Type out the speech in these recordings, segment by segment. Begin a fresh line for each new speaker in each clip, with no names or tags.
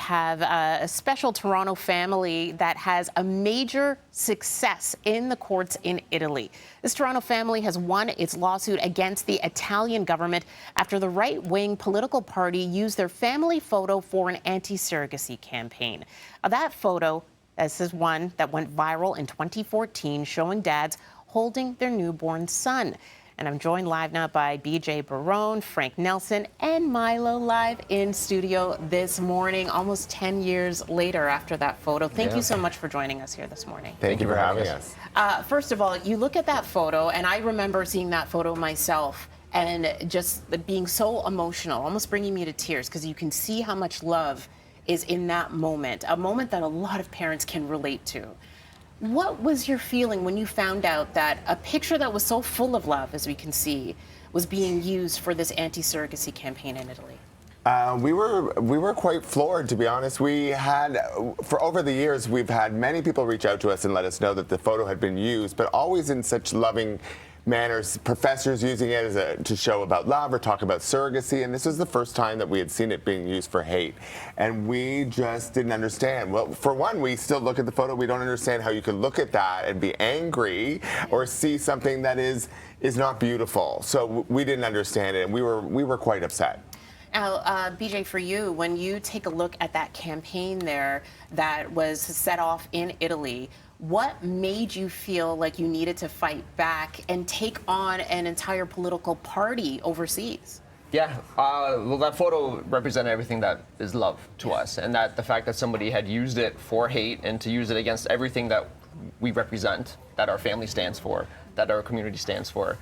have a special Toronto family that has a major success in the courts in Italy. This Toronto family has won its lawsuit against the Italian government after the right-wing political party used their family photo for an anti-surrogacy campaign. That photo, this is one that went viral in 2014, showing dads holding their newborn son. And I'm joined live now by BJ Barone, Frank Nelson, and Milo live in studio this morning, almost 10 years later after that photo. Thank you so much for joining us here this morning.
Thank you for having us.
First of all, you look at that photo, and I remember seeing that photo myself and just being so emotional, almost bringing me to tears, because you can see how much love is in that moment, a moment that a lot of parents can relate to. What was your feeling when you found out that a picture that was so full of love, as we can see, was being used for this anti-surrogacy campaign in Italy?
We were quite floored, to be honest. We had, for over the years, we've had many people reach out to us and let us know that the photo had been used, but always in such loving manners, professors using it as to show about love or talk about surrogacy, and this was the first time that we had seen it being used for hate, and we just didn't understand. Well, for one, we still look at the photo, we don't understand how you could look at that and be angry or see something that is not beautiful. So we didn't understand it, and we were quite upset.
Now, BJ, for you, when you take a look at that campaign there that was set off in Italy, what made you feel like you needed to fight back and take on an entire political party overseas?
Yeah, well, that photo represented everything that is love to us, and that the fact that somebody had used it for hate and to use it against everything that we represent, that our family stands for, that our community stands for.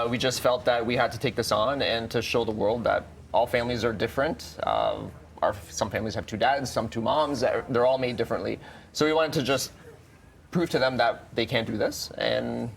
We just felt that we had to take this on and to show the world that all families are different. Some families have two dads, some two moms. They're all made differently. So we wanted to just prove to them that they can't do this, and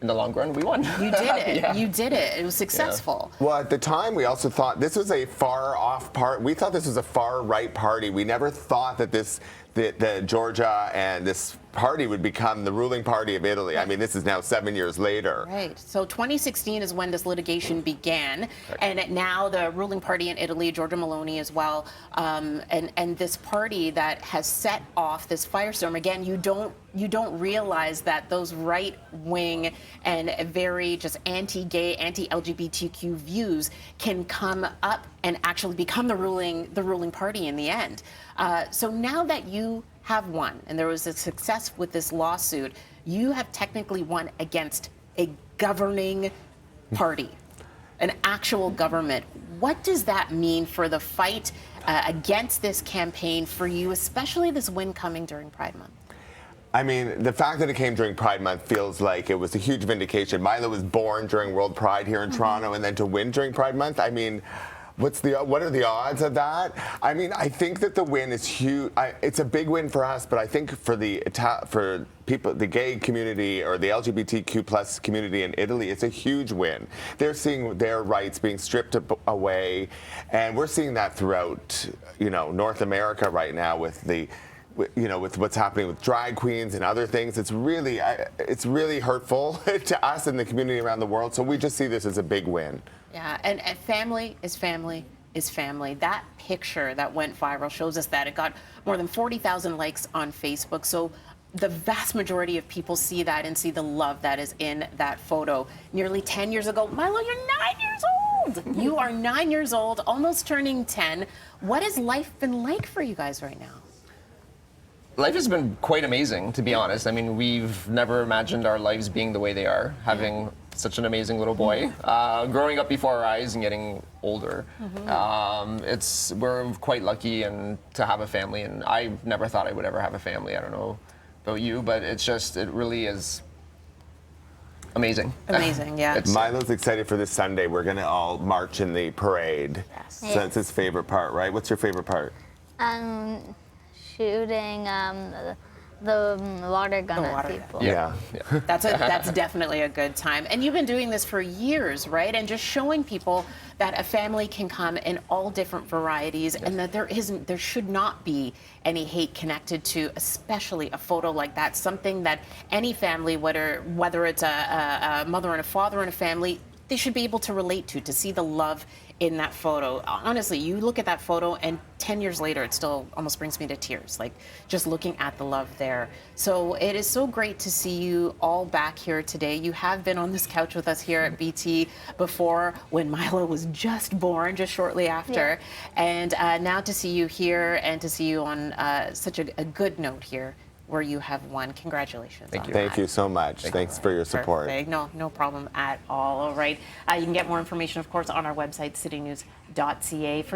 in the long run, we won.
You did it.
Yeah.
You did it. It was successful.
Yeah. Well, at the time, we also thought this was a far-off part. We thought this was a far-right party. We never thought that that Georgia and this party would become the ruling party of Italy. I mean, this is now 7 years later.
Right. So 2016 is when this litigation began, and now the ruling party in Italy, Giorgia Meloni as well, and this party that has set off this firestorm. Again, you don't realize that those right-wing and very just anti-gay, anti-LGBTQ views can come up and actually become the ruling party in the end. So now that you have won, and there was a success with this lawsuit, you have technically won against a governing party, an actual government. What does that mean for the fight against this campaign for you, especially this win coming during Pride Month?
I mean, the fact that it came during Pride Month feels like it was a huge vindication. Milo was born during World Pride here in Toronto, and then to win during Pride Month, I mean, what are the odds of that? I mean, I think that the win is huge. It's a big win for us, but I think for people, the gay community or the LGBTQ plus community in Italy, it's a huge win. They're seeing their rights being stripped away, and we're seeing that throughout, North America right now with with what's happening with drag queens and other things. It's really hurtful to us and the community around the world. So we just see this as a big win.
Yeah, and family is family is family. That picture that went viral shows us that. It got more than 40,000 likes on Facebook. So the vast majority of people see that and see the love that is in that photo. Nearly 10 years ago, Milo, you're 9 years old. You are 9 years old, almost turning 10. What has life been like for you guys right now?
Life has been quite amazing, to be honest. I mean, we've never imagined our lives being the way they are, having such an amazing little boy, growing up before our eyes and getting older. We're quite lucky and to have a family, and I never thought I would ever have a family. I don't know about you, but it really is amazing.
Amazing, yeah.
Milo's excited for this Sunday. We're going to all march in the parade.
Yes.
So that's his favorite part, right? What's your favorite part?
Shooting the water gun at people.
Yeah.
That's definitely a good time. And you've been doing this for years, right? And just showing people that a family can come in all different varieties, and that there should not be any hate connected to, especially a photo like that. Something that any family, whether it's a mother and a father in a family, they should be able to relate to see the love in that photo. Honestly, you look at that photo and 10 years later, it still almost brings me to tears, like just looking at the love there. So it is so great to see you all back here today. You have been on this couch with us here at BT before when Milo was just born, just shortly after. And now to see you here and to see you on such a good note here where you have won. Congratulations.
Thank you.
Thank you so much. Thanks for your support.
Perfect. No problem at all. All right. You can get more information, of course, on our website, citynews.ca. For now,